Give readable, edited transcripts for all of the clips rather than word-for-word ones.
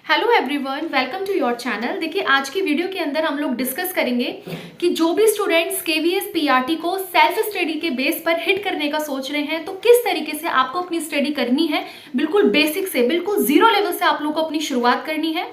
Hello everyone, welcome to your channel. देखिए, आज की वीडियो के अंदर हम लोग डिस्कस करेंगे कि जो भी स्टूडेंट्स केवीएस पीआरटी को सेल्फ स्टडी के बेस पर हिट करने का सोच रहे हैं, तो किस तरीके से आपको अपनी स्टडी करनी है। बिल्कुल बेसिक से, बिल्कुल जीरो लेवल से आप लोग को अपनी शुरुआत करनी है।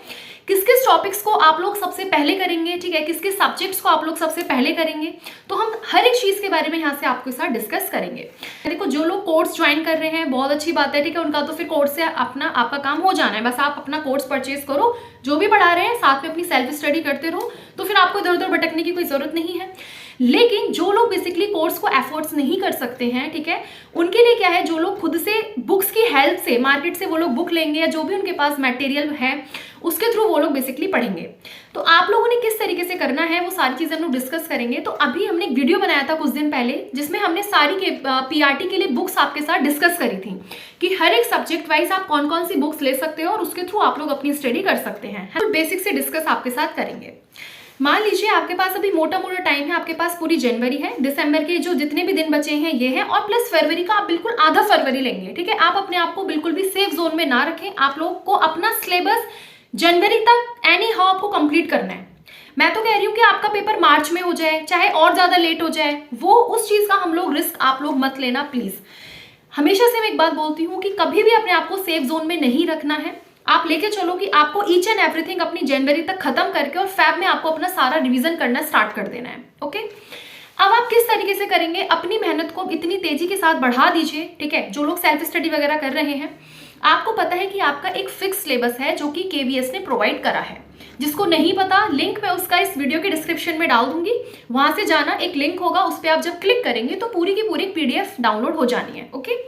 किस किस टॉपिक्स को आप लोग सबसे पहले करेंगे, ठीक है, किस किस सब्जेक्ट्स को आप लोग सबसे पहले करेंगे, तो हम हर एक चीज़ के बारे में यहाँ से आपके साथ डिस्कस करेंगे। देखो, जो लोग कोर्स ज्वाइन कर रहे हैं बहुत अच्छी बात है, ठीक है, उनका तो फिर कोर्स से आपका काम हो जाना है। बस आप अपना कोर्स परचेज करो, जो भी पढ़ा रहे हैं साथ में अपनी सेल्फ स्टडी करते रहो, तो फिर आपको इधर उधर भटकने की कोई जरूरत नहीं है। लेकिन जो लोग बेसिकली कोर्स को एफोर्ड्स नहीं कर सकते हैं, ठीक है, उनके लिए क्या है, जो लोग खुद से बुक्स की हेल्प से मार्केट से वो लोग बुक लेंगे या जो भी उनके पास मटेरियल है उसके थ्रू वो लोग बेसिकली पढ़ेंगे। तो आप लोगों ने किस तरीके से करना है वो सारी चीजें हम लोग डिस्कस करेंगे। तो अभी हमने एक वीडियो बनाया था कुछ दिन पहले, जिसमें हमने सारी पीआरटी के लिए बुक्स आपके साथ डिस्कस करी थी कि हर एक सब्जेक्ट वाइज आप कौन कौन सी बुक्स ले सकते हो और उसके थ्रू आप लोग अपनी स्टडी कर सकते हैं। तो बेसिक से डिस्कस आपके साथ करेंगे। मान लीजिए आपके पास अभी मोटा मोटा टाइम है, आपके पास पूरी जनवरी है, दिसंबर के जो जितने भी दिन बचे हैं ये हैं, और प्लस फरवरी का आप बिल्कुल आधा फरवरी लेंगे, ठीक है। आप अपने आप को बिल्कुल भी सेफ जोन में ना रखें। आप लोग को अपना सिलेबस जनवरी तक एनी हाउ आपको कंप्लीट करना है। मैं तो कह रही हूँ कि आपका पेपर मार्च में हो जाए, चाहे और ज्यादा लेट हो जाए, वो उस चीज का हम लोग रिस्क आप लोग मत लेना प्लीज। हमेशा से मैं एक बात बोलती हूँ कि कभी भी अपने आप को सेफ जोन में नहीं रखना है। आप लेके चलो कि आपको ईच एंड एवरीथिंग अपनी जनवरी तक खत्म करके और फैब में आपको अपना सारा रिवीजन करना स्टार्ट कर देना है। ओके, अब आप किस तरीके से करेंगे, अपनी मेहनत को इतनी तेजी के साथ बढ़ा दीजिए, ठीक है। जो लोग सेल्फ स्टडी वगैरह कर रहे हैं, आपको पता है कि आपका एक फिक्स सिलेबस है जो कि केवीएस ने प्रोवाइड करा है। जिसको नहीं पता, लिंक मैं उसका इस वीडियो के डिस्क्रिप्शन में डाल दूंगी, वहां से जाना, एक लिंक होगा, उस पर आप जब क्लिक करेंगे तो पूरी की पूरी पीडीएफ डाउनलोड हो जानी है। ओके,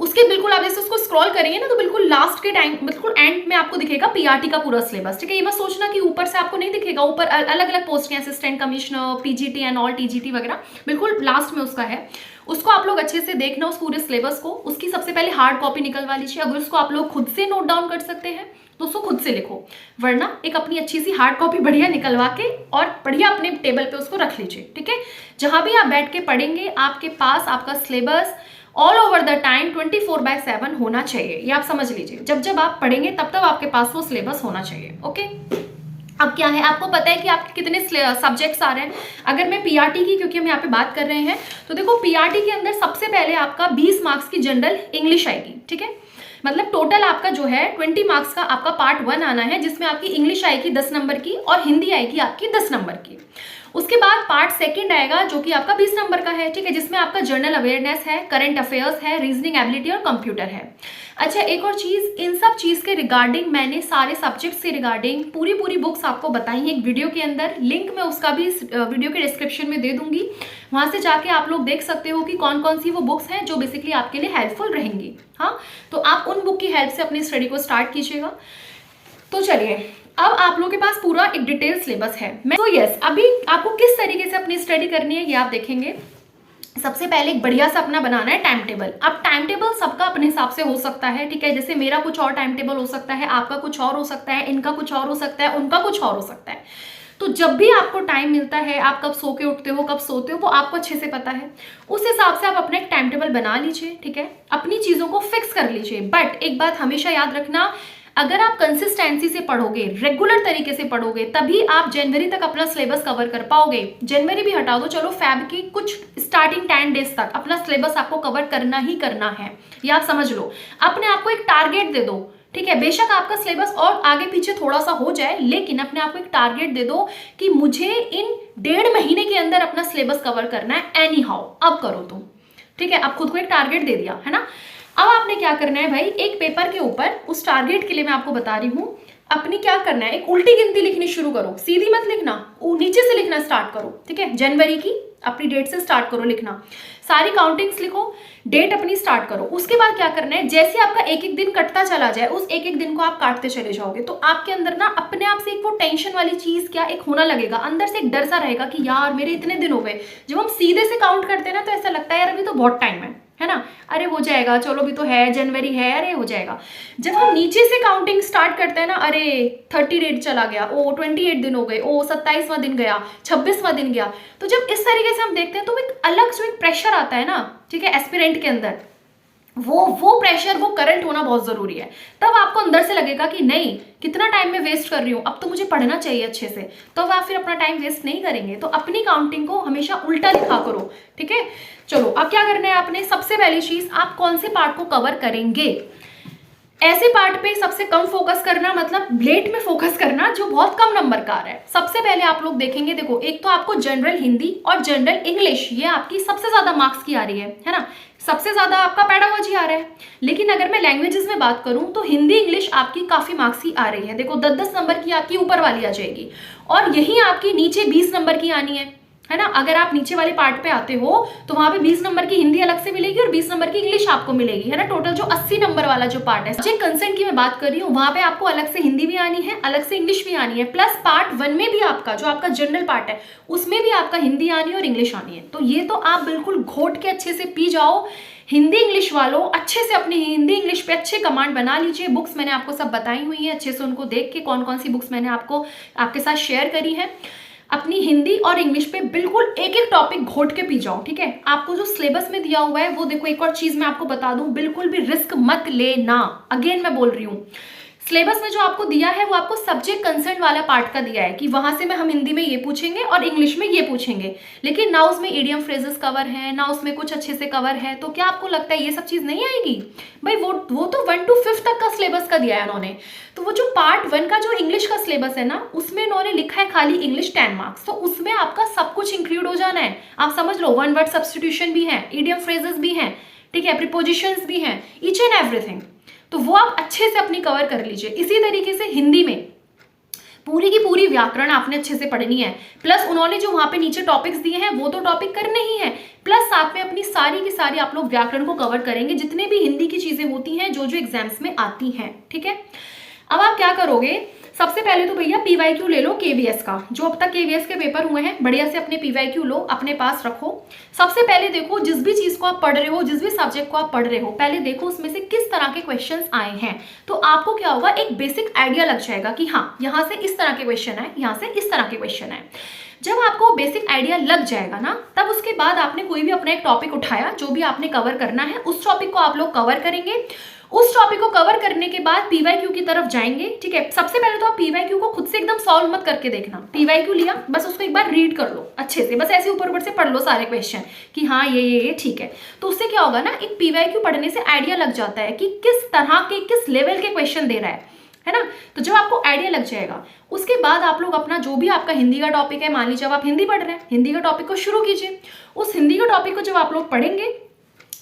उसके बिल्कुल आप जैसे उसको स्क्रॉल करेंगे ना, तो बिल्कुल लास्ट के टाइम, बिल्कुल एंड में आपको दिखेगा पीआरटी का पूरा सिलेबस, ठीक है। ये मत सोचना कि ऊपर से आपको नहीं दिखेगा, ऊपर अलग अलग पोस्ट हैं, assistant commissioner, PGT and all TGT वगैरह, बिल्कुल लास्ट में उसका है। उसको आप लोग अच्छे से देखना, उस पूरे सिलेबस को। उसकी सबसे पहले हार्ड कॉपी निकलवा लीजिए। अगर उसको आप लोग खुद से नोट डाउन कर सकते हैं तो उसको खुद से लिखो, वरना एक अपनी अच्छी सी हार्ड कॉपी बढ़िया निकलवा के और बढ़िया अपने टेबल पे उसको रख लीजिए, ठीक है। जहां भी आप बैठ के पढ़ेंगे, आपके पास आपका syllabus all over the time 24/7 होना चाहिए। ये आप समझ लीजिए, जब जब आप पढ़ेंगे तब तब आपके पास वो सिलेबस होना चाहिए। ओके, अब क्या है, आपको पता है कि आपके कितने सब्जेक्ट्स आ रहे हैं। अगर मैं पीआरटी की, क्योंकि हम यहाँ पे बात कर रहे हैं, तो देखो पीआरटी के अंदर सबसे पहले आपका 20 मार्क्स की जनरल इंग्लिश आएगी, ठीक है। मतलब टोटल आपका जो है 20 मार्क्स का आपका पार्ट 1 आना है, जिसमें आपकी इंग्लिश आएगी 10 नंबर की और हिंदी आएगी आपकी 10 नंबर की। उसके बाद पार्ट 2 आएगा जो कि आपका 20 नंबर का है, ठीक है, जिसमें आपका जनरल अवेयरनेस है, करंट अफेयर्स है, रीजनिंग एबिलिटी और कंप्यूटर है। अच्छा, एक और चीज, इन सब चीज के रिगार्डिंग मैंने सारे सब्जेक्ट्स के रिगार्डिंग पूरी बुक्स आपको बताई हैं एक वीडियो के अंदर। लिंक मैं उसका भी इस वीडियो के डिस्क्रिप्शन में दे दूंगी, वहां से जाके आप लोग देख सकते हो कि कौन कौन सी वो बुक्स हैं जो बेसिकली आपके लिए हेल्पफुल रहेंगी। हाँ, तो आप उन बुक की हेल्प से अपनी स्टडी को स्टार्ट कीजिएगा। तो चलिए, अब आप लोगों के पास पूरा एक डिटेल सिलेबस है। तो यस, अभी आपको किस तरीके से अपनी स्टडी करनी है ये आप देखेंगे। सबसे पहले एक बढ़िया सा अपना बनाना है टाइम टेबल। अब टाइम टेबल सबका अपने हिसाब से हो सकता है, ठीक है। जैसे मेरा कुछ और टाइम टेबल हो सकता है, आपका कुछ और हो सकता है, इनका कुछ और हो सकता है, उनका कुछ और हो सकता है। तो जब भी आपको टाइम मिलता है, आप कब सो के उठते हो, कब सोते हो, वो आपको अच्छे से पता है। उस हिसाब से आप अपना एक टाइम टेबल बना लीजिए, ठीक है। अपनी चीजों को फिक्स कर लीजिए। बट एक बात हमेशा याद रखना, अगर आप कंसिस्टेंसी से पढ़ोगे, रेगुलर तरीके से पढ़ोगे, तभी आप जनवरी तक अपना सिलेबस कवर कर पाओगे। जनवरी भी हटा दो, चलो फैब की कुछ स्टार्टिंग 10 डेज तक अपना सिलेबस आपको कवर करना ही करना है, ये आप समझ लो। अपने आप को एक टारगेट दे दो, ठीक है। बेशक आपका सिलेबस और आगे पीछे थोड़ा सा हो जाए, लेकिन अपने आप को एक टारगेट दे दो कि मुझे इन 1.5 महीने के अंदर अपना सिलेबस कवर करना है एनी हाउ। अब करो तुम, ठीक है। अब खुद को एक टारगेट दे दिया है ना। अब आपने क्या करना है भाई, एक पेपर के ऊपर उस टारगेट के लिए मैं आपको बता रही हूँ, अपनी क्या करना है, एक उल्टी गिनती लिखनी शुरू करो। सीधी मत लिखना, नीचे से लिखना स्टार्ट करो, ठीक है। जनवरी की अपनी डेट से स्टार्ट करो लिखना, सारी काउंटिंग्स लिखो, डेट अपनी स्टार्ट करो। उसके बाद क्या करना है, जैसे आपका एक एक दिन कटता चला जाए, उस एक एक दिन को आप काटते चले जाओगे, तो आपके अंदर ना अपने आप से एक वो टेंशन वाली चीज क्या एक होना लगेगा, अंदर से एक डर सा रहेगा कि यार मेरे इतने दिन हो गए। जब हम सीधे से काउंट करते हैं ना, तो ऐसा लगता है यार अभी तो बहुत टाइम है ना, अरे हो जाएगा, चलो भी तो है, जनवरी है, अरे हो जाएगा। जब हम नीचे से काउंटिंग स्टार्ट करते हैं ना, अरे 30 डेट चला गया, ओ 28 दिन हो गए, ओ 27वां दिन गया, 26वां दिन गया। तो जब इस तरीके से हम देखते हैं तो एक अलग जो एक प्रेशर आता है ना, ठीक है, एस्पिरेंट के अंदर, वो प्रेशर, वो करंट होना बहुत जरूरी है। तब आपको अंदर से लगेगा कि नहीं, कितना टाइम मैं वेस्ट कर रही हूँ, अब तो मुझे पढ़ना चाहिए अच्छे से, तो आप फिर अपना टाइम वेस्ट नहीं करेंगे। तो अपनी काउंटिंग को हमेशा उल्टा लिखा करो, ठीक है। चलो अब क्या करना है आपने, सबसे पहली चीज, आप कौन से पार्ट को कवर करेंगे। ऐसे पार्ट पे सबसे कम फोकस करना, मतलब लेट में फोकस करना जो बहुत कम नंबर का आ रहा है। सबसे पहले आप लोग देखेंगे, देखो एक तो आपको जनरल हिंदी और जनरल इंग्लिश, ये आपकी सबसे ज्यादा मार्क्स की आ रही है ना, सबसे ज्यादा आपका पेडागोजी आ रहा है। लेकिन अगर मैं लैंग्वेजेस में बात करूं तो हिंदी इंग्लिश आपकी काफी मार्क्स की आ रही है। देखो 10-10 नंबर की आपकी ऊपर वाली आ जाएगी, और यही आपकी नीचे 20 नंबर की आनी है ना। अगर आप नीचे वाले पार्ट पे आते हो तो वहां पे 20 नंबर की हिंदी अलग से मिलेगी और 20 नंबर की इंग्लिश आपको मिलेगी, है ना। टोटल जो 80 नंबर वाला जो पार्ट है, सब्जेक्ट कंसेंट की मैं बात कर रही हूँ, वहां पे आपको अलग से हिंदी भी आनी है, अलग से इंग्लिश भी आनी है, प्लस पार्ट 1 में भी आपका जो आपका जनरल पार्ट है उसमें भी आपका हिंदी आनी है और इंग्लिश आनी है। तो ये तो आप बिल्कुल घोट के अच्छे से पी जाओ। हिंदी इंग्लिश वालों अच्छे से अपनी हिंदी इंग्लिश पे अच्छे कमांड बना लीजिए। बुक्स मैंने आपको सब बताई हुई है, अच्छे से उनको देख के कौन कौन सी बुक्स मैंने आपको आपके साथ शेयर करी है। अपनी हिंदी और इंग्लिश पे बिल्कुल एक एक टॉपिक घोट के पी जाओ, ठीक है। आपको जो सिलेबस में दिया हुआ है वो देखो, एक और चीज मैं आपको बता दूं, बिल्कुल भी रिस्क मत लेना। अगेन मैं बोल रही हूँ, सिलेबस में जो आपको दिया है वो आपको सब्जेक्ट कंसर्न वाला पार्ट का दिया है कि वहां से में हम हिंदी में ये पूछेंगे और इंग्लिश में ये पूछेंगे, लेकिन ना उसमें इडियम फ्रेजेस कवर है, ना उसमें कुछ अच्छे से कवर है। तो क्या आपको लगता है ये सब चीज नहीं आएगी भाई? वो तो 1 to 5 तक का सिलेबस का दिया है उन्होंने। तो वो जो पार्ट 1 का जो इंग्लिश का सिलेबस है ना, उसमें उन्होंने लिखा है खाली इंग्लिश 10 मार्क्स, तो उसमें आपका सब कुछ इंक्लूड हो जाना है। आप समझ लो, 1 वर्ड सब्सटीट्यूशन भी है, इडियम फ्रेजेस भी हैं, ठीक है, प्रीपोजिशंस भी हैं, ईच एंड एवरीथिंग। तो वो आप अच्छे से अपनी कवर कर लीजिए। इसी तरीके से हिंदी में पूरी की पूरी व्याकरण आपने अच्छे से पढ़नी है, प्लस उन्होंने जो वहां पे नीचे टॉपिक्स दिए हैं वो तो टॉपिक करने ही है, प्लस साथ में अपनी सारी की सारी आप लोग व्याकरण को कवर करेंगे, जितने भी हिंदी की चीजें होती हैं जो जो एग्जाम्स में आती हैं, ठीक है। अब आप क्या करोगे, सबसे पहले तो भैया पीवाईक्यू ले लो केवीएस का, जो अब तक केवीएस के पेपर हुए हैं, बढ़िया से अपने पीवाईक्यू लो, अपने पास रखो। सबसे पहले देखो, जिस भी चीज को आप पढ़ रहे हो, जिस भी सब्जेक्ट को आप पढ़ रहे हो, पहले देखो उसमें से किस तरह के क्वेश्चंस आए हैं। तो आपको क्या होगा, एक बेसिक आइडिया लग जाएगा कि हाँ यहाँ से इस तरह के क्वेश्चन आए, यहाँ से इस तरह के क्वेश्चन आए। जब आपको बेसिक आइडिया लग जाएगा ना, तब उसके बाद आपने कोई भी अपना एक टॉपिक उठाया, जो भी आपने कवर करना है उस टॉपिक को आप लोग कवर करेंगे। उस टॉपिक को कवर करने के बाद पीवाईक्यू की तरफ जाएंगे, ठीक है। सबसे पहले तो आप पीवाईक्यू को खुद से एकदम सॉल्व मत करके देखना। पीवाईक्यू लिया, बस उसको एक बार रीड कर लो अच्छे से, बस ऐसे ऊपर ऊपर से पढ़ लो सारे क्वेश्चन कि हाँ ये ठीक है। तो उससे क्या होगा ना, एक पीवाईक्यू पढ़ने से आइडिया लग जाता है कि किस तरह के, किस लेवल के क्वेश्चन दे रहा है ना। तो जब आपको आइडिया लग जाएगा, उसके बाद आप लोग अपना जो भी आपका हिंदी का टॉपिक है, मान लीजिए जब आप हिंदी पढ़ रहे हैं, हिंदी का टॉपिक को शुरू कीजिए। उस हिंदी का टॉपिक को जब आप लोग पढ़ेंगे,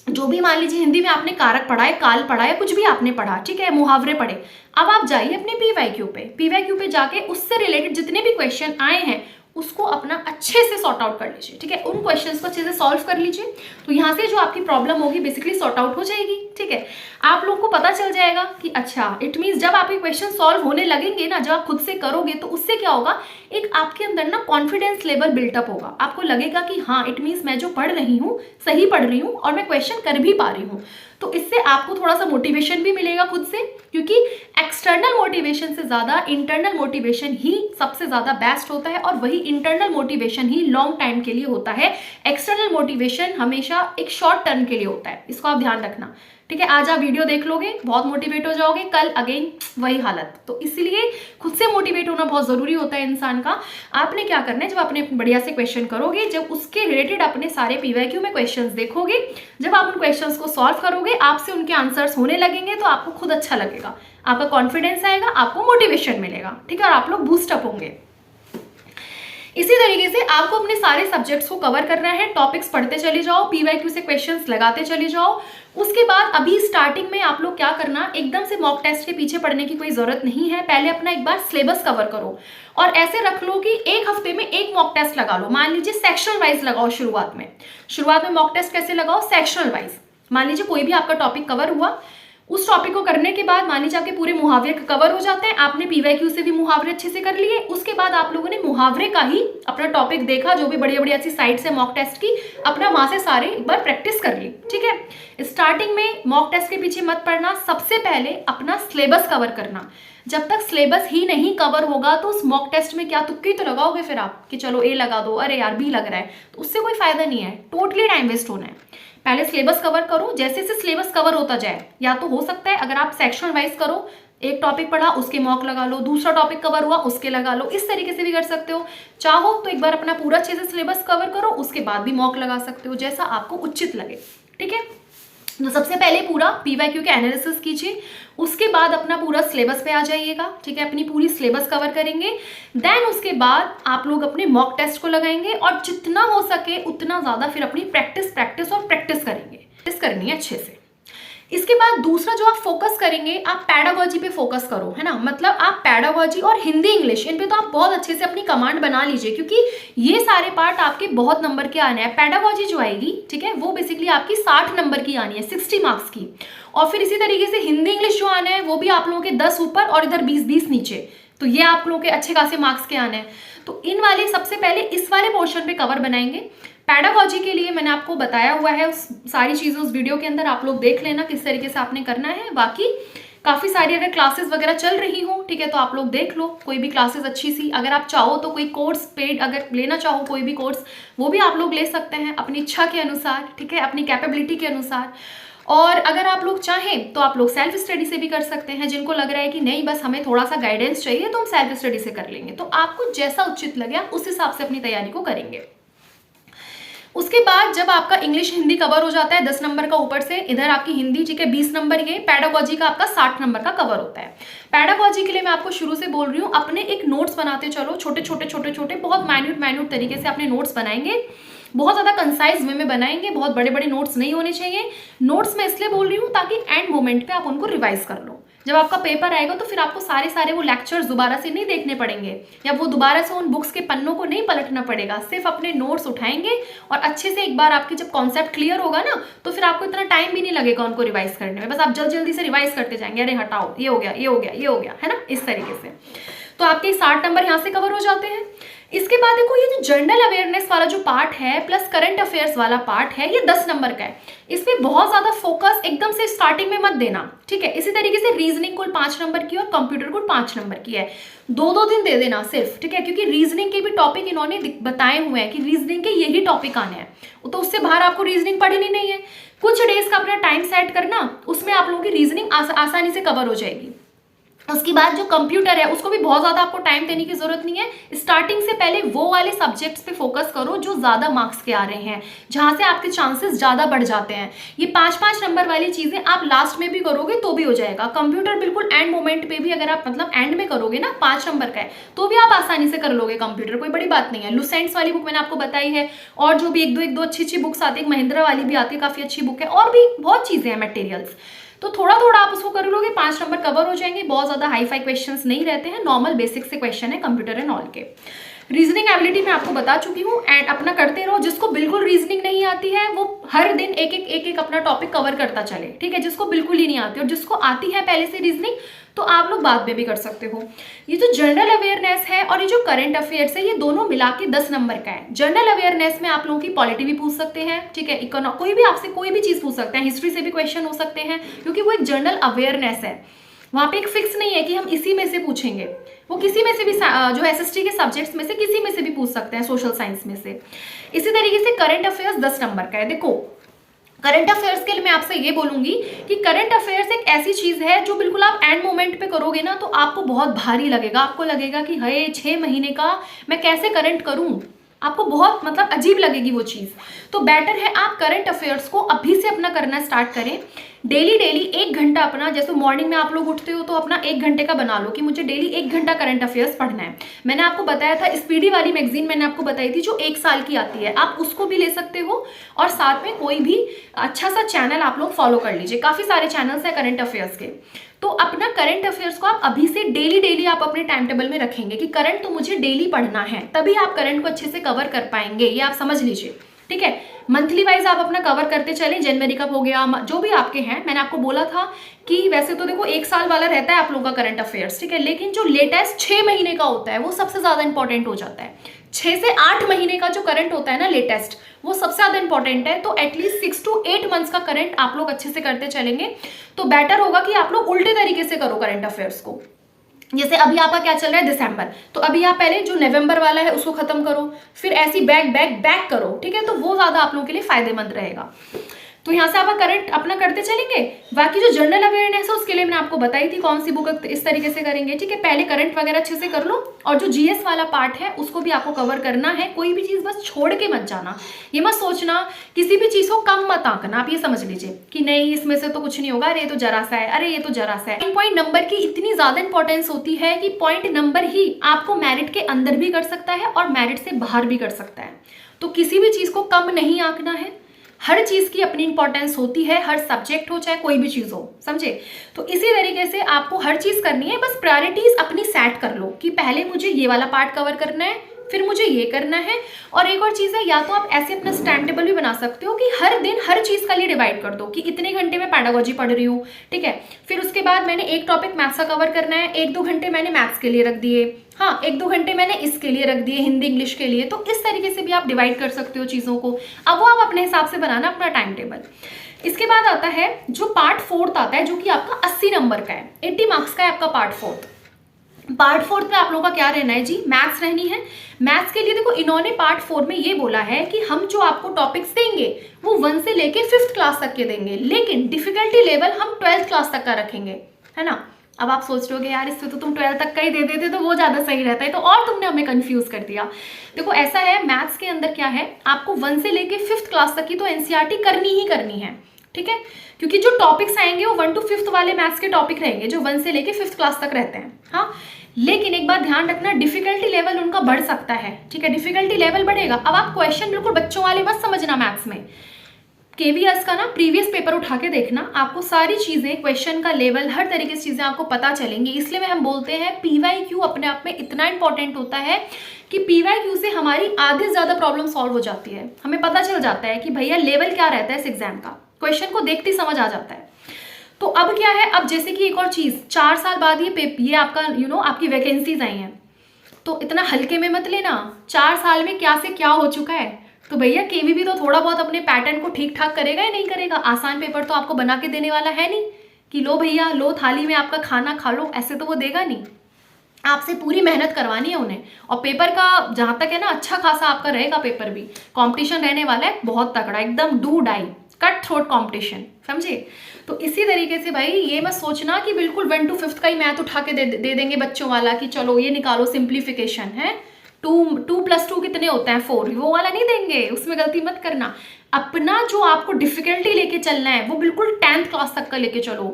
जो भी मान लीजिए हिंदी में आपने कारक पढ़ा है, काल पढ़ा है, कुछ भी आपने पढ़ा, ठीक है, मुहावरे पढ़े, अब आप जाइए अपने पीवाईक्यू पे। पीवाईक्यू पे जाके उससे रिलेटेड जितने भी क्वेश्चन आए हैं उसको अपना अच्छे से सॉर्ट आउट कर लीजिए, ठीक है। उन क्वेश्चंस को अच्छे से सॉल्व कर लीजिए, तो यहाँ से जो आपकी प्रॉब्लम होगी बेसिकली सॉर्ट आउट हो जाएगी, ठीक है। आप लोग को पता चल जाएगा कि अच्छा, इट मीन्स जब आपके क्वेश्चन सॉल्व होने लगेंगे ना, जब आप खुद से करोगे, तो उससे क्या होगा, एक आपके अंदर ना कॉन्फिडेंस लेवल बिल्टअप होगा। आपको लगेगा कि हाँ, इट मीन्स मैं जो पढ़ रही हूँ सही पढ़ रही हूँ और मैं क्वेश्चन कर भी पा रही हूँ। तो इससे आपको थोड़ा सा मोटिवेशन भी मिलेगा खुद से, क्योंकि एक्सटर्नल मोटिवेशन से ज्यादा इंटरनल मोटिवेशन ही सबसे ज्यादा बेस्ट होता है, और वही इंटरनल मोटिवेशन ही लॉन्ग टाइम के लिए होता है। एक्सटर्नल मोटिवेशन हमेशा एक शॉर्ट टर्म के लिए होता है, इसको आप ध्यान रखना, ठीक है। आज आप वीडियो देख लोगे, बहुत मोटिवेट हो जाओगे, कल अगेन वही हालत। तो इसलिए खुद से मोटिवेट होना बहुत जरूरी होता है इंसान का। आपने क्या करना है, जब अपने बढ़िया से क्वेश्चन करोगे, जब उसके रिलेटेड अपने सारे पीवाईक्यू में क्वेश्चंस देखोगे, जब आप उन क्वेश्चंस को सॉल्व करोगे, आपसे उनके आंसर्स होने लगेंगे, तो आपको खुद अच्छा लगेगा, आपका कॉन्फिडेंस आएगा, आपको मोटिवेशन मिलेगा, ठीक है, और आप लोग बूस्टअप होंगे। इसी तरीके से आपको अपने सारे सब्जेक्ट्स को कवर करना है, टॉपिक्स पढ़ते चले जाओ, पीवाईक्यू से क्वेश्चंस लगाते चले जाओ। उसके बाद अभी स्टार्टिंग में आप लोग क्या करना, एकदम से मॉक टेस्ट के पीछे पढ़ने की कोई जरूरत नहीं है। पहले अपना एक बार सिलेबस कवर करो और ऐसे रख लो कि एक हफ्ते में एक मॉक टेस्ट लगा लो। मान लीजिए सेक्शनल वाइज लगाओ शुरुआत में मॉक टेस्ट कैसे लगाओ, सेक्शनल वाइज। मान लीजिए कोई भी आपका टॉपिक कवर हुआ, उस टॉपिक को करने के बाद मान लीजिए आपके पूरे मुहावरे कवर हो जाते हैं, आपने पीवाईक्यू से भी मुहावरे अच्छे से कर लिए, उसके बाद आप लोगों ने मुहावरे का ही अपना टॉपिक देखा, जो भी बढ़िया बढ़िया अच्छी साइट्स है मॉक टेस्ट की, अपना वहां से सारे एक बार प्रैक्टिस कर ली, ठीक है। स्टार्टिंग में मॉक टेस्ट के पीछे मत पड़ना, सबसे पहले अपना सिलेबस कवर करना। जब तक सिलेबस ही नहीं कवर होगा तो उस मॉक टेस्ट में क्या तुक्के तो लगाओगे फिर आप कि चलो ए लगा दो, अरे यार बी लग रहा है, तो उससे कोई फायदा नहीं है, टोटली टाइम वेस्ट होना है। पहले सिलेबस कवर करो, जैसे जैसे सिलेबस कवर होता जाए, या तो हो सकता है अगर आप सेक्शन वाइज करो, एक टॉपिक पढ़ा उसके मॉक लगा लो, दूसरा टॉपिक कवर हुआ उसके लगा लो, इस तरीके से भी कर सकते हो। चाहो तो एक बार अपना पूरा अच्छे से सिलेबस कवर करो, उसके बाद भी मॉक लगा सकते हो, जैसा आपको उचित लगे। ठीक है, तो सबसे पहले पूरा पीवाईक्यू के एनालिसिस कीजिए, उसके बाद अपना पूरा सिलेबस पे आ जाइएगा। ठीक है, अपनी पूरी सिलेबस कवर करेंगे, देन उसके बाद आप लोग अपने मॉक टेस्ट को लगाएंगे और जितना हो सके उतना ज़्यादा फिर अपनी प्रैक्टिस करेंगे, प्रैक्टिस करनी है अच्छे से। इसके बाद दूसरा जो आप फोकस करेंगे, आप पैडागोजी पे फोकस करो, है ना। मतलब आप पैडागोजी और हिंदी इंग्लिश, इन पे तो आप बहुत अच्छे से अपनी कमांड बना लीजिए, क्योंकि ये सारे पार्ट आपके बहुत नंबर के आने हैं। पैडागोजी जो आएगी, ठीक है, वो बेसिकली आपकी 60 नंबर की आनी है, 60 मार्क्स की। और फिर इसी तरीके से हिंदी इंग्लिश जो आना है वो भी आप लोगों के 10 ऊपर और इधर 20 नीचे, तो ये आप लोगों के अच्छे खासे मार्क्स के आने हैं। तो इन वाले सबसे पहले इस वाले पोर्शन पे कवर बनाएंगे। पैडागोजी के लिए मैंने आपको बताया हुआ है सारी चीज़ें उस वीडियो के अंदर, आप लोग देख लेना किस तरीके से आपने करना है। बाकी काफ़ी सारी अगर क्लासेस वगैरह चल रही हो, ठीक है, तो आप लोग देख लो कोई भी क्लासेस अच्छी सी। अगर आप चाहो तो कोई कोर्स पेड अगर लेना चाहो, कोई भी कोर्स, वो भी आप लोग ले सकते हैं अपनी इच्छा के अनुसार, ठीक है, अपनी कैपेबिलिटी के अनुसार। और अगर आप लोग चाहें तो आप लोग सेल्फ स्टडी से भी कर सकते हैं। जिनको लग रहा है कि नहीं बस हमें थोड़ा सा गाइडेंस चाहिए तो हम सेल्फ स्टडी से कर लेंगे, तो आपको जैसा उचित लगे आप उस हिसाब से अपनी तैयारी को करेंगे। उसके बाद जब आपका इंग्लिश हिंदी कवर हो जाता है 10 नंबर का ऊपर से, इधर आपकी हिंदी, ठीक है, 20 नंबर, ये पैडागोजी का आपका 60 नंबर का कवर होता है। पैडागोजी के लिए मैं आपको शुरू से बोल रही हूँ, अपने एक नोट्स बनाते चलो, छोटे छोटे बहुत माइन्यूट तरीके से अपने नोट्स बनाएंगे, बहुत ज़्यादा कंसाइज वे में बनाएंगे, बहुत बड़े बड़े नोट्स नहीं होने चाहिए। नोट्स मैं इसलिए बोल रही हूँ ताकि एंड मोमेंट पे आप उनको रिवाइज कर लो। जब आपका पेपर आएगा तो फिर आपको सारे वो लेक्चर्स दोबारा से नहीं देखने पड़ेंगे, या वो दोबारा से उन बुक्स के पन्नों को नहीं पलटना पड़ेगा, सिर्फ अपने नोट्स उठाएंगे और अच्छे से एक बार आपकी जब कॉन्सेप्ट क्लियर होगा ना, तो फिर आपको इतना टाइम भी नहीं लगेगा उनको रिवाइज करने में, बस आप जल्दी से रिवाइज करते जाएंगे, अरे हटाओ ये हो गया, है ना, इस तरीके से। तो आपके 60 नंबर यहाँ से कवर हो जाते हैं। इसके बाद देखो ये जो जनरल अवेयरनेस वाला जो पार्ट है प्लस करंट अफेयर्स वाला पार्ट है, ये 10 नंबर का है। इसमें बहुत ज़्यादा फोकस एकदम से स्टार्टिंग में मत देना, ठीक है। इसी तरीके से रीजनिंग कुल 5 नंबर की और कंप्यूटर कुल 5 नंबर की है, 2-2 दिन दे देना सिर्फ, ठीक है, क्योंकि रीजनिंग के भी टॉपिक इन्होंने बताए हुए हैं कि रीजनिंग के यही टॉपिक आने हैं, तो उससे बाहर आपको रीजनिंग पढ़नी नहीं है। कुछ डेज का अपना टाइम सेट करना, उसमें आप लोगों की रीजनिंग आसानी से कवर हो जाएगी। उसके बाद जो कंप्यूटर है उसको भी बहुत ज़्यादा आपको टाइम देने की ज़रूरत नहीं है। स्टार्टिंग से पहले वो वाले सब्जेक्ट्स पे फोकस करो जो ज़्यादा मार्क्स के आ रहे हैं, जहाँ से आपके चांसेस ज़्यादा बढ़ जाते हैं। ये 5-5 नंबर वाली चीज़ें आप लास्ट में भी करोगे तो भी हो जाएगा। कंप्यूटर बिल्कुल एंड मोमेंट पे भी अगर आप मतलब एंड में करोगे ना, 5 नंबर का है, तो भी आप आसानी से कर लोगे कंप्यूटर, कोई बड़ी बात नहीं है। लुसेंट्स वाली बुक मैंने आपको बताई है, और जो भी एक दो अच्छी बुक्स आती है, महिंद्रा वाली भी आती है, काफ़ी अच्छी बुक है, और भी बहुत चीज़ें हैं मटेरियल्स, तो थोड़ा आप उसको कर लोगे, 5 नंबर कवर हो जाएंगे। बहुत ज़्यादा हाई फाई क्वेश्चंस नहीं रहते हैं, नॉर्मल बेसिक से क्वेश्चन है कंप्यूटर एंड ऑल के। रीजनिंग एबिलिटी मैं आपको बता चुकी हूँ, एंड अपना करते रहो। जिसको बिल्कुल रीजनिंग नहीं आती है वो हर दिन एक अपना टॉपिक कवर करता चले, ठीक है। जिसको बिल्कुल ही नहीं आती और जिसको आती है पहले से रीजनिंग, तो आप लोग बाद में भी कर सकते हो। ये जो जनरल अवेयरनेस है और ये जो करंट अफेयर्स है, ये दोनों मिला के 10 नंबर का है। जनरल अवेयरनेस में आप लोगों की पॉलिटी भी पूछ सकते हैं, ठीक है, कोई भी आपसे कोई भी चीज़ पूछ सकते हैं, हिस्ट्री से भी क्वेश्चन हो सकते हैं, क्योंकि वो एक जनरल अवेयरनेस है। वहाँ पे एक फिक्स नहीं है कि हम इसी में से पूछेंगे, वो किसी में से भी जो एसएसटी के सब्जेक्ट्स में से किसी में से भी पूछ सकते हैं, सोशल साइंस में से। इसी तरीके से करंट अफेयर्स 10 नंबर का है। देखो करंट अफेयर्स के लिए मैं आपसे ये बोलूंगी कि करंट अफेयर्स एक ऐसी चीज है जो बिल्कुल आप एंड मोमेंट पे करोगे ना, तो आपको बहुत भारी लगेगा। आपको लगेगा कि हे 6 महीने का मैं कैसे करंट करूं, आपको बहुत मतलब अजीब लगेगी वो चीज़। तो बेटर है आप करंट अफेयर्स को अभी से अपना करना स्टार्ट करें। डेली 1 घंटा अपना, जैसे मॉर्निंग में आप लोग उठते हो तो अपना 1 घंटे का बना लो कि मुझे डेली 1 घंटा करंट अफेयर्स पढ़ना है। मैंने आपको बताया था स्पीडी वाली मैगजीन मैंने आपको बताई थी जो 1 साल की आती है, आप उसको भी ले सकते हो, और साथ में कोई भी अच्छा सा चैनल आप लोग फॉलो कर लीजिए। काफ़ी सारे चैनल्स हैं करंट अफेयर्स के। तो अपना करंट अफेयर्स को आप अभी से डेली आप अपने टाइम टेबल में रखेंगे कि करंट तो मुझे डेली पढ़ना है, तभी आप करंट को अच्छे से कवर कर पाएंगे। ये आप समझ लीजिए, ठीक है। मंथली वाइज आप अपना कवर करते चलें। जनवरी कब हो गया, जो भी आपके हैं, मैंने आपको बोला था कि वैसे तो देखो 1 साल वाला रहता है आप लोगों का करंट अफेयर्स, ठीक है, लेकिन जो लेटेस्ट 6 महीने का होता है वो सबसे ज़्यादा इंपॉर्टेंट हो जाता है। 6 से 8 महीने का जो करंट होता है ना लेटेस्ट, वो सबसे ज़्यादा इंपॉर्टेंट है। तो एटलीस्ट 6 to 8 मंथ्स का करंट आप लोग अच्छे से करते चलेंगे तो बेटर होगा कि आप लोग उल्टे तरीके से करो करंट अफेयर्स को। जैसे अभी आपका क्या चल रहा है दिसंबर, तो अभी आप पहले जो नवंबर वाला है उसको खत्म करो, फिर ऐसी बैक करो, ठीक है, तो वो ज़्यादा आप लोगों के लिए फायदेमंद रहेगा। तो यहाँ से आप करंट अपना करते चलेंगे। बाकी जो जनरल अवेयरनेस है उसके लिए मैंने आपको बताई थी कौन सी बुक इस तरीके से करेंगे, ठीक है। पहले करंट वगैरह अच्छे से कर लो, और जो जीएस वाला पार्ट है उसको भी आपको कवर करना है। कोई भी चीज़ बस छोड़ के मत जाना, ये मत सोचना, किसी भी चीज़ को कम मत आंकना। आप ये समझ लीजिए कि नहीं इसमें से तो कुछ नहीं होगा, अरे ये तो जरा सा है, अरे ये तो जरा सा है। पॉइंट नंबर की इतनी ज़्यादा इंपॉर्टेंस होती है कि पॉइंट नंबर ही आपको मेरिट के अंदर भी कर सकता है और मेरिट से बाहर भी कर सकता है। तो किसी भी चीज़ को कम नहीं आंकना है, हर चीज़ की अपनी इंपॉर्टेंस होती है, हर सब्जेक्ट हो चाहे कोई भी चीज़ हो, समझे। तो इसी तरीके से आपको हर चीज़ करनी है, बस प्रायोरिटीज अपनी सेट कर लो कि पहले मुझे ये वाला पार्ट कवर करना है, फिर मुझे ये करना है। और एक और चीज़ है, या तो आप ऐसे अपना स्टाइम टेबल भी बना सकते हो कि हर दिन हर चीज़ का लिए डिवाइड कर दो कि इतने घंटे में पैडागोजी पढ़ रही हूँ, ठीक है। फिर उसके बाद मैंने एक टॉपिक मैथ्स का कवर करना है, 1-2 घंटे मैंने मैथ्स के लिए रख दिए, हाँ 1-2 घंटे मैंने इसके लिए रख दिए, हिंदी इंग्लिश के लिए। तो इस तरीके से भी आप डिवाइड कर सकते हो चीज़ों को। अब वो आप अपने हिसाब से बनाना अपना टाइम टेबल। इसके बाद आता है जो पार्ट 4 आता है, जो कि आपका 80 नंबर का है, 80 मार्क्स का है आपका पार्ट 4। पार्ट 4 में आप लोगों का क्या रहना है जी, मैथ्स रहनी है। मैथ्स के लिए देखो इन्होंने पार्ट 4 में ये बोला है कि हम जो आपको टॉपिक्स देंगे वो 1 से लेके 5th क्लास तक के देंगे, लेकिन डिफिकल्टी लेवल हम 12th क्लास तक का रखेंगे, है ना। अब आप सोच रहे हो यार इससे तो तुम 12th तक का ही दे देते तो वो ज़्यादा सही रहता है, तो और तुमने हमें कंफ्यूज कर दिया। देखो ऐसा है, मैथ्स के अंदर क्या है, आपको 1 से लेके 5th क्लास तक की तो एनसीईआरटी करनी ही करनी है, ठीक है। क्योंकि जो टॉपिक्स आएंगे वो 1 to 5th वाले मैथ्स के टॉपिक रहेंगे जो 1 से लेके 5th क्लास तक रहते हैं, हाँ। लेकिन एक बात ध्यान रखना, डिफिकल्टी लेवल उनका बढ़ सकता है, ठीक है, डिफिकल्टी लेवल बढ़ेगा। अब आप क्वेश्चन बिल्कुल बच्चों वाले मत समझना मैथ्स में, केवीएस का ना प्रीवियस पेपर उठा के देखना, आपको सारी चीज़ें, क्वेश्चन का लेवल, हर तरीके से चीज़ें आपको पता चलेंगी। इसलिए में हम बोलते हैं पीवाईक्यू अपने आप में इतना इंपॉर्टेंट होता है कि पीवाईक्यू से हमारी आधे से ज़्यादा प्रॉब्लम सॉल्व हो जाती है। हमें पता चल जाता है कि भैया लेवल क्या रहता है इस एग्जाम का, क्वेश्चन को देखते ही समझ आ जाता है। तो अब क्या है, अब जैसे कि एक और चीज़, 4 साल बाद ये आपका आपकी वैकेंसीज आई हैं, तो इतना हल्के में मत लेना। 4 साल में क्या से क्या हो चुका है, तो भैया केवी भी तो थोड़ा बहुत अपने पैटर्न को ठीक ठाक करेगा या नहीं करेगा। आसान पेपर तो आपको बना के देने वाला है नहीं कि लो भैया लो थाली में आपका खाना खा लो, ऐसे तो वो देगा नहीं। आपसे पूरी मेहनत करवानी है उन्हें। और पेपर का जहाँ तक है ना, अच्छा खासा आपका रहेगा पेपर भी, कंपटीशन रहने वाला है बहुत तगड़ा, एकदम do die cut throat competition, समझे। तो इसी तरीके से भाई ये मत सोचना कि बिल्कुल 1 to 5th का ही मैथ उठा के दे देंगे बच्चों वाला कि चलो ये निकालो सिंप्लीफिकेशन है, 2 + 2 कितने होते हैं 4, वो वाला नहीं देंगे, उसमें गलती मत करना। अपना जो आपको डिफिकल्टी लेके चलना है वो बिल्कुल 10th क्लास तक का लेके चलो।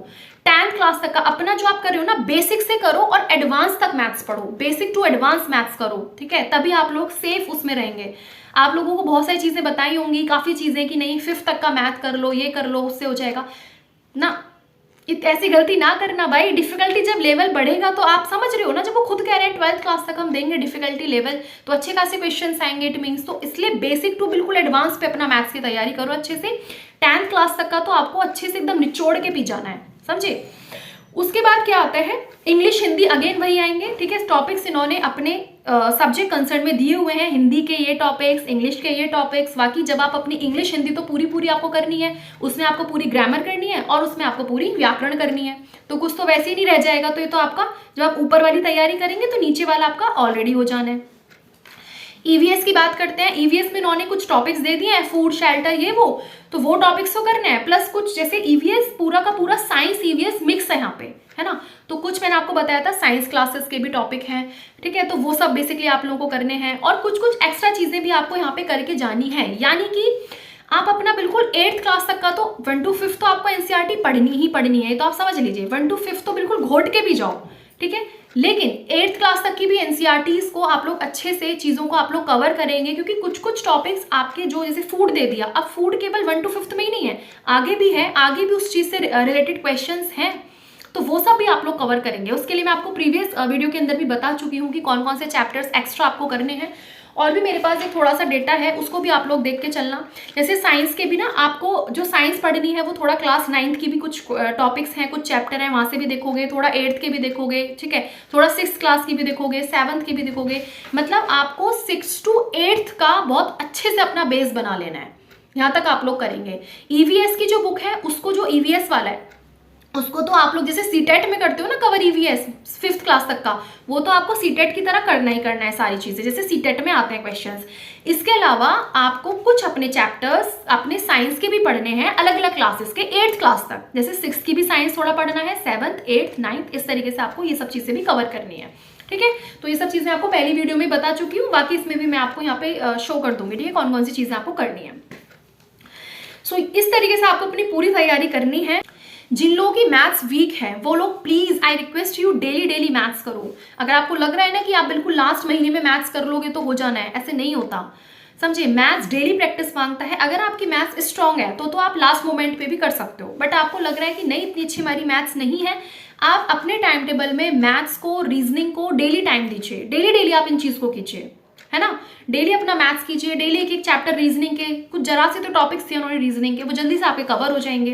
10th क्लास तक का अपना जो आप कर रहे हो ना, बेसिक से करो और एडवांस तक मैथ्स पढ़ो, बेसिक टू एडवांस मैथ्स करो, ठीक है। तभी आप लोग सेफ उसमें रहेंगे। आप लोगों को बहुत सारी चीज़ें बताई होंगी, काफ़ी चीज़ें कि नहीं 5th तक का मैथ कर लो, ये कर लो, उससे हो जाएगा ना। ऐसी गलती ना करना भाई। डिफिकल्टी जब लेवल बढ़ेगा तो आप समझ रहे हो ना, जब वो खुद कह रहे हैं 12th क्लास तक हम देंगे डिफिकल्टी लेवल, तो अच्छे खासे क्वेश्चंस आएंगे इट मीन्स। तो इसलिए बेसिक टू बिल्कुल एडवांस पे अपना मैथ्स की तैयारी करो अच्छे से। 10th क्लास तक का तो आपको अच्छे से एकदम निचोड़ के पी जाना है, समझे। उसके बाद क्या आता है, इंग्लिश हिंदी अगेन वही आएंगे, ठीक है। टॉपिक्स इन्होंने अपने सब्जेक्ट कंसर्न में दिए हुए हैं, हिंदी के ये टॉपिक्स, इंग्लिश के ये टॉपिक्स। बाकी जब आप अपनी इंग्लिश हिंदी तो पूरी आपको करनी है, उसमें आपको पूरी ग्रामर करनी है और उसमें आपको पूरी व्याकरण करनी है। तो कुछ तो वैसे ही नहीं रह जाएगा। तो ये तो आपका, जब आप ऊपर वाली तैयारी करेंगे तो नीचे वाला आपका ऑलरेडी हो जाना है। ईवीएस की बात करते हैं। ईवीएस में इन्होंने कुछ टॉपिक्स दे दिए हैं, फूड शेल्टर ये वो टॉपिक्स तो करने हैं, प्लस कुछ जैसे ईवीएस पूरा का पूरा साइंस ईवीएस मिक्स है यहाँ पे, है ना। तो कुछ मैंने आपको बताया था साइंस क्लासेस के भी टॉपिक हैं, ठीक है। तो वो सब बेसिकली आप लोगों को करने हैं और कुछ एक्स्ट्रा चीज़ें भी आपको यहाँ पे करके जानी है। यानी कि आप अपना बिल्कुल 8th क्लास तक का तो 1 to 5 तो आपको एनसीईआरटी पढ़नी ही पढ़नी है, तो आप समझ लीजिए 1 to 5 तो बिल्कुल घोट के भी जाओ, ठीक है। लेकिन 8th क्लास तक की भी एनसीईआरटीज को आप लोग अच्छे से चीज़ों को आप लोग कवर करेंगे, क्योंकि कुछ टॉपिक्स आपके जो जैसे फूड दे दिया, अब फूड केवल 1 to 5 में ही नहीं है, आगे भी है, आगे भी उस चीज़ से रिलेटेड क्वेश्चंस हैं, तो वो सब भी आप लोग कवर करेंगे। उसके लिए मैं आपको प्रीवियस वीडियो के अंदर भी बता चुकी हूँ कि कौन कौन से चैप्टर्स एक्स्ट्रा आपको करने हैं। और भी मेरे पास एक थोड़ा सा डेटा है, उसको भी आप लोग देख के चलना। जैसे साइंस के भी ना, आपको जो साइंस पढ़नी है वो थोड़ा क्लास 9th की भी कुछ टॉपिक्स हैं, कुछ चैप्टर हैं, वहाँ से भी देखोगे, थोड़ा 8th के भी देखोगे, ठीक है, थोड़ा 6th क्लास की भी देखोगे, 7th की भी देखोगे। मतलब आपको 6 to 8th का बहुत अच्छे से अपना बेस बना लेना है, यहाँ तक आप लोग करेंगे। ईवीएस की जो बुक है उसको, जो ईवीएस वाला है उसको तो आप लोग जैसे सीटेट में करते हो ना कवर ईवीएस 5th क्लास तक का, वो तो आपको सीटेट की तरह करना ही करना है सारी चीज़ें, जैसे सीटेट में आते हैं क्वेश्चंस। इसके अलावा आपको कुछ अपने चैप्टर्स अपने साइंस के भी पढ़ने हैं अलग अलग क्लासेस के 8th क्लास तक, जैसे 6th की भी साइंस थोड़ा पढ़ना है, 7th 8th 9th, इस तरीके से आपको ये सब चीज़ें भी कवर करनी है। ठीक है, तो ये सब चीज़ें आपको पहली वीडियो में बता चुकी हूँ, बाकी इसमें भी मैं आपको यहाँ पे शो कर दूंगी, ठीक है, कौन कौन सी चीज़ें आपको करनी है। सो इस तरीके से आपको अपनी पूरी तैयारी करनी है। जिन लोगों की मैथ्स वीक है वो लोग please I request you daily maths करो। अगर आपको लग रहा है ना कि आप बिल्कुल लास्ट महीने में मैथ्स कर लोगे तो हो जाना है, ऐसे नहीं होता, समझिए। मैथ्स डेली प्रैक्टिस मांगता है। अगर आपकी मैथ्स स्ट्रांग है तो आप लास्ट मोमेंट पे भी कर सकते हो, बट आपको लग रहा है कि नहीं इतनी अच्छी हमारी मैथ्स नहीं है, आप अपने टाइम टेबल में मैथ्स को, रीजनिंग को डेली टाइम दीजिए, डेली आप इन चीज को कीजिए, है ना। डेली अपना मैथ्स कीजिए, डेली एक चैप्टर रीजनिंग के, कुछ जरा से तो टॉपिक्स थे उन्होंने रीजनिंग के, वो जल्दी से आपके कवर हो जाएंगे।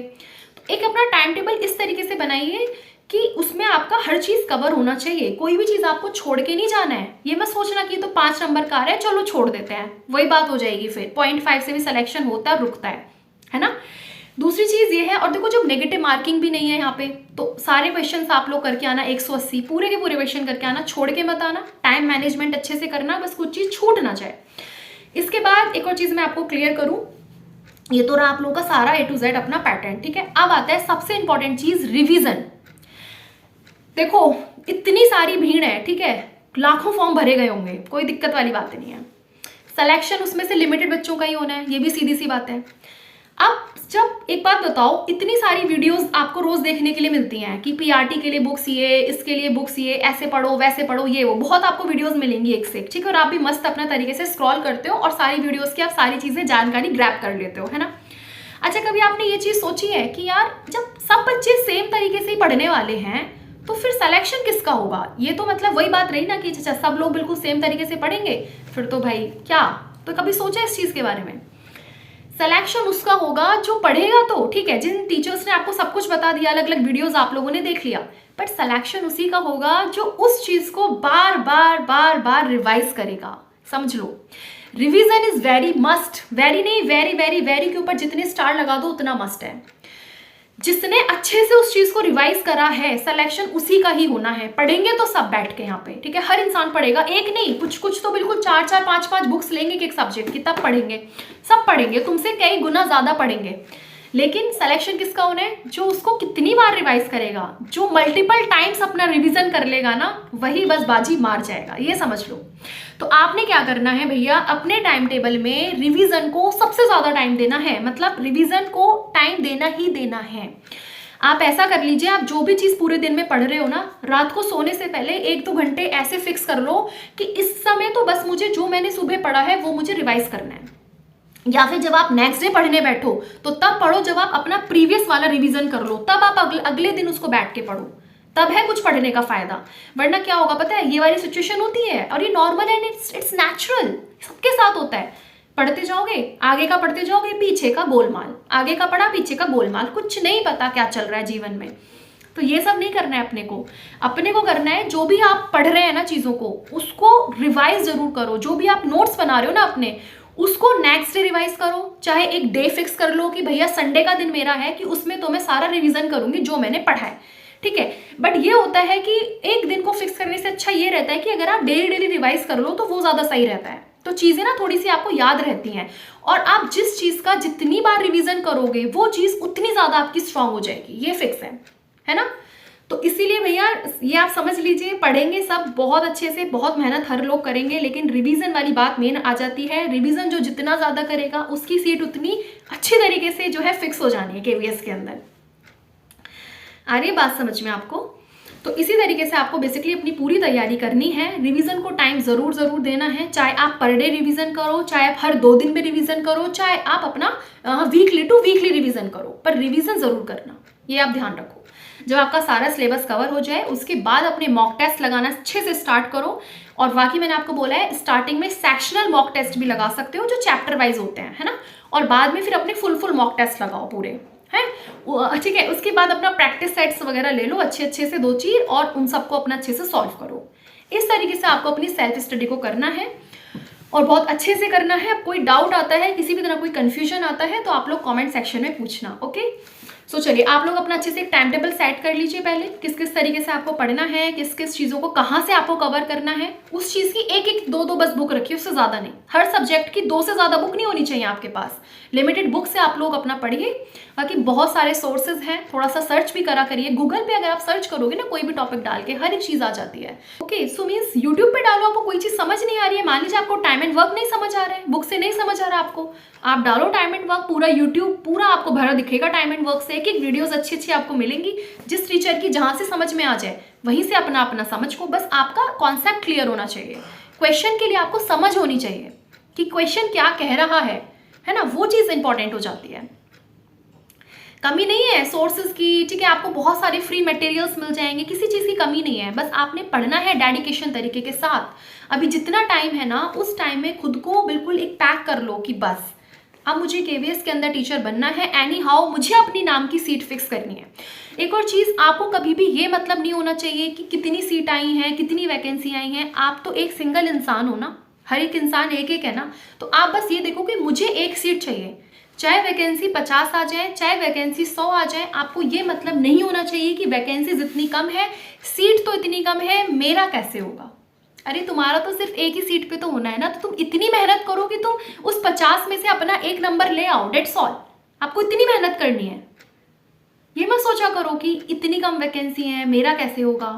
तो एक अपना टाइम टेबल इस तरीके से बनाइए कि उसमें आपका हर चीज कवर होना चाहिए, कोई भी चीज आपको छोड़ के नहीं जाना है। ये मत सोचना कि तो 5 नंबर का आ रहा है चलो छोड़ देते हैं, वही बात हो जाएगी, फिर 0.5 से भी सिलेक्शन होता है, रुकता है ना। दूसरी चीज ये है, और देखो जब नेगेटिव मार्किंग भी नहीं है यहाँ पे, तो सारे क्वेश्चंस आप लोग करके आना, 180 पूरे के पूरे क्वेश्चन करके आना, छोड़ के मत आना, टाइम मैनेजमेंट अच्छे से करना, बस कुछ चीज छूट ना जाए। इसके बाद एक और चीज मैं आपको क्लियर करूं, ये तो रहा आप लोगों का सारा A to Z अपना पैटर्न, ठीक है। अब आता है सबसे इंपॉर्टेंट चीज, रिवीजन। देखो इतनी सारी भीड़ है, ठीक है, लाखों फॉर्म भरे गए होंगे, कोई दिक्कत वाली बात नहीं है, सिलेक्शन उसमें से लिमिटेड बच्चों का ही होना है, ये भी सीधी सी बात है। अब जब एक बात बताओ, इतनी सारी वीडियोस आपको रोज देखने के लिए मिलती हैं कि पीआरटी के लिए बुक्स ये, इसके लिए बुक्स ये, ऐसे पढ़ो वैसे पढ़ो, ये वो बहुत आपको वीडियोस मिलेंगी एक से एक, ठीक है, और आप भी मस्त अपना तरीके से स्क्रॉल करते हो और सारी वीडियोस की आप सारी चीजें जानकारी ग्रैब कर लेते हो, है ना। अच्छा, कभी आपने ये चीज सोची है कि यार जब सब बच्चे सेम तरीके से ही पढ़ने वाले हैं तो फिर सिलेक्शन किसका होगा? ये तो मतलब वही बात रही ना कि अच्छा सब लोग बिल्कुल सेम तरीके से पढ़ेंगे, फिर तो भाई क्या, तो कभी सोचा इस चीज के बारे में? सिलेक्शन उसका होगा जो पढ़ेगा, तो ठीक है, जिन टीचर्स ने आपको सब कुछ बता दिया, अलग अलग वीडियोस आप लोगों ने देख लिया, बट सिलेक्शन उसी का होगा जो उस चीज को बार बार रिवाइज करेगा। समझ लो, revision is very must, very नहीं वेरी के ऊपर जितने स्टार लगा दो उतना मस्ट है। जिसने अच्छे से उस चीज को रिवाइज करा है, सिलेक्शन उसी का ही होना है। पढ़ेंगे तो सब बैठ के यहाँ पे, ठीक है, हर इंसान पढ़ेगा, एक नहीं, कुछ तो बिल्कुल 4 5 बुक्स लेंगे एक सब्जेक्ट की, तब पढ़ेंगे, सब पढ़ेंगे, तुमसे कई गुना ज्यादा पढ़ेंगे। लेकिन सिलेक्शन किसका होना है? जो उसको कितनी बार रिवाइज करेगा, जो मल्टीपल टाइम्स अपना रिवीजन कर लेगा ना, वही बस बाजी मार जाएगा, ये समझ लो। तो आपने क्या करना है भैया, अपने टाइम टेबल में रिवीजन को सबसे ज्यादा टाइम देना है, मतलब रिवीजन को टाइम देना ही देना है। आप ऐसा कर लीजिए, आप जो भी चीज पूरे दिन में पढ़ रहे हो ना, रात को सोने से पहले 1-2 घंटे ऐसे फिक्स कर लो कि इस समय तो बस मुझे जो मैंने सुबह पढ़ा है वो मुझे रिवाइज करना है। या फिर जब आप नेक्स्ट डे पढ़ने बैठो तो तब पढ़ो, जब आप अपना प्रीवियस वाला रिवीजन कर लो तब आप अगले दिन उसको बैठ के पढ़ो, तब है कुछ पढ़ने का फायदा। वरना क्या होगा पता है, ये वाली सिचुएशन होती है और ये नॉर्मल एंड इट्स नेचुरल, सबके साथ होता है। पढ़ते जाओगे, आगे का पढ़ते जाओगे, पीछे का गोलमाल, आगे का पढ़ा पीछे का गोलमाल, कुछ नहीं पता क्या चल रहा है जीवन में। तो ये सब नहीं करना है अपने को करना है, जो भी आप पढ़ रहे हैं ना चीज़ों को, उसको रिवाइज जरूर करो। जो भी आप नोट्स बना रहे हो ना अपने, उसको नेक्स्ट डे रिवाइज करो, चाहे एक डे फिक्स कर लो कि भैया संडे का दिन मेरा है कि उसमें तो मैं सारा रिवीजन करूंगी जो मैंने पढ़ा है, ठीक है। बट ये होता है कि एक दिन को फिक्स करने से अच्छा ये रहता है कि अगर आप डेली रिवाइज कर लो तो वो ज्यादा सही रहता है, तो चीजें ना थोड़ी सी आपको याद रहती हैं, और आप जिस चीज का जितनी बार रिवीजन करोगे वो चीज उतनी ज्यादा आपकी स्ट्रांग हो जाएगी, ये फिक्स है ना। तो इसीलिए भैया ये आप समझ लीजिए, पढ़ेंगे सब बहुत अच्छे से, बहुत मेहनत हर लोग करेंगे, लेकिन रिवीजन वाली बात मेन आ जाती है। रिवीजन जो जितना ज्यादा करेगा उसकी सीट उतनी अच्छी तरीके से जो है फिक्स हो जानी है केवीएस के अंदर। आ रही है बात समझ में आपको? तो इसी तरीके से आपको बेसिकली अपनी पूरी तैयारी करनी है। रिवीजन को टाइम जरूर देना है, चाहे आप पर डे रिवीजन करो, चाहे आप हर 2 दिन में रिवीजन करो, चाहे आप अपना वीकली टू वीकली रिवीजन करो, पर रिवीजन जरूर करना, ये आप ध्यान रखो। जब आपका सारा सिलेबस कवर हो जाए उसके बाद अपने मॉक टेस्ट लगाना अच्छे से स्टार्ट करो। और बाकी मैंने आपको बोला है स्टार्टिंग में सेक्शनल मॉक टेस्ट भी लगा सकते हो जो चैप्टर वाइज होते हैं, है ना, और बाद में फिर अपने फुल मॉक टेस्ट लगाओ पूरे, है, ठीक है। उसके बाद अपना प्रैक्टिस सेट्स वगैरह ले लो अच्छे से 2-4 और उन सबको अपना अच्छे से सॉल्व करो। इस तरीके से आपको अपनी सेल्फ स्टडी को करना है और बहुत अच्छे से करना है। अब कोई डाउट आता है, किसी भी तरह कोई कंफ्यूजन आता है तो आप लोग कमेंट सेक्शन में पूछना, ओके। सो चलिए आप लोग अपना अच्छे से एक टाइम टेबल सेट कर लीजिए पहले, किस किस तरीके से आपको पढ़ना है, किस किस चीज़ों को कहाँ से आपको कवर करना है। उस चीज़ की एक एक दो बस बुक रखिए, उससे ज़्यादा नहीं। हर सब्जेक्ट की 2 से ज़्यादा बुक नहीं होनी चाहिए आपके पास। लिमिटेड बुक से आप लोग अपना पढ़िए। बाकी बहुत सारे सोर्सेज हैं, थोड़ा सा सर्च भी करा करिए। गूगल पे अगर आप सर्च करोगे ना कोई भी टॉपिक डाल के, हर एक चीज़ आ जाती है। ओके, सो मीन्स यूट्यूब पे डालो, आपको कोई चीज़ समझ नहीं आ रही है, मान लीजिए आपको टाइम एंड वर्क नहीं समझ आ रहा है, बुक से नहीं समझ आ रहा आपको, आप डालो टाइम एंड वर्क, पूरा यूट्यूब पूरा आपको भरा दिखेगा टाइम एंड वर्क से। एक एक वीडियोस अच्छी अच्छी आपको मिलेंगी, जिस टीचर की जहाँ से समझ में आ जाए वहीं से अपना अपना समझ को, बस आपका कॉन्सेप्ट क्लियर होना चाहिए। क्वेश्चन के लिए आपको समझ होनी चाहिए कि क्वेश्चन क्या कह रहा है ना, वो चीज़ इंपॉर्टेंट हो जाती है। कमी नहीं है सोर्सेज की, ठीक है, आपको बहुत सारे फ्री मटेरियल्स मिल जाएंगे, किसी चीज़ की कमी नहीं है, बस आपने पढ़ना है डेडिकेशन तरीके के साथ। अभी जितना टाइम है ना, उस टाइम में खुद को बिल्कुल एक पैक कर लो कि बस अब मुझे केवीएस के अंदर टीचर बनना है, एनी हाउ मुझे अपनी नाम की सीट फिक्स करनी है। एक और चीज़, आपको कभी भी ये मतलब नहीं होना चाहिए कि कितनी सीट आई हैं, कितनी वैकेंसी आई हैं। आप तो एक सिंगल इंसान हो ना, हर एक इंसान एक एक है ना, तो आप बस ये देखो कि मुझे एक सीट चाहिए, चाहे वैकेंसी 50 आ जाए, चाहे वैकेंसी 100 आ जाए। आपको ये मतलब नहीं होना चाहिए कि वैकेंसी जितनी कम है, सीट तो इतनी कम है, मेरा कैसे होगा। अरे तुम्हारा तो सिर्फ एक ही सीट पे तो होना है ना, तो तुम इतनी मेहनत करो कि तुम उस 50 में से अपना एक नंबर ले आओ, डेट्स ऑल। आपको इतनी मेहनत करनी है। ये मत सोचा करो कि इतनी कम वैकेंसी है, मेरा कैसे होगा।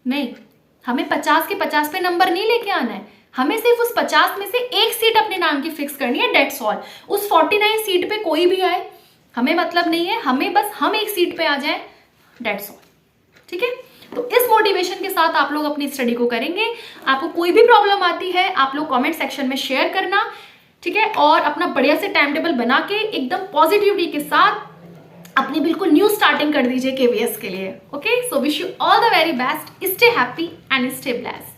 नहीं, हमें 50 के 50 पे नंबर नहीं लेके आना है, हमें सिर्फ उस 50 में से एक सीट अपने नाम की फिक्स करनी है, डेट्स ऑल। उस 49 सीट पे कोई भी आए हमें मतलब नहीं है, हमें बस हम एक सीट पे आ जाए, डेट्स ऑल। ठीक है, तो इस मोटिवेशन के साथ आप लोग अपनी स्टडी को करेंगे। आपको कोई भी प्रॉब्लम आती है आप लोग कमेंट सेक्शन में शेयर करना, ठीक है, और अपना बढ़िया से टाइम टेबल बना के एकदम पॉजिटिविटी के साथ अपनी बिल्कुल न्यू स्टार्टिंग कर दीजिए केवीएस के लिए। Okay, so wish you all the very best, stay happy and stay blessed.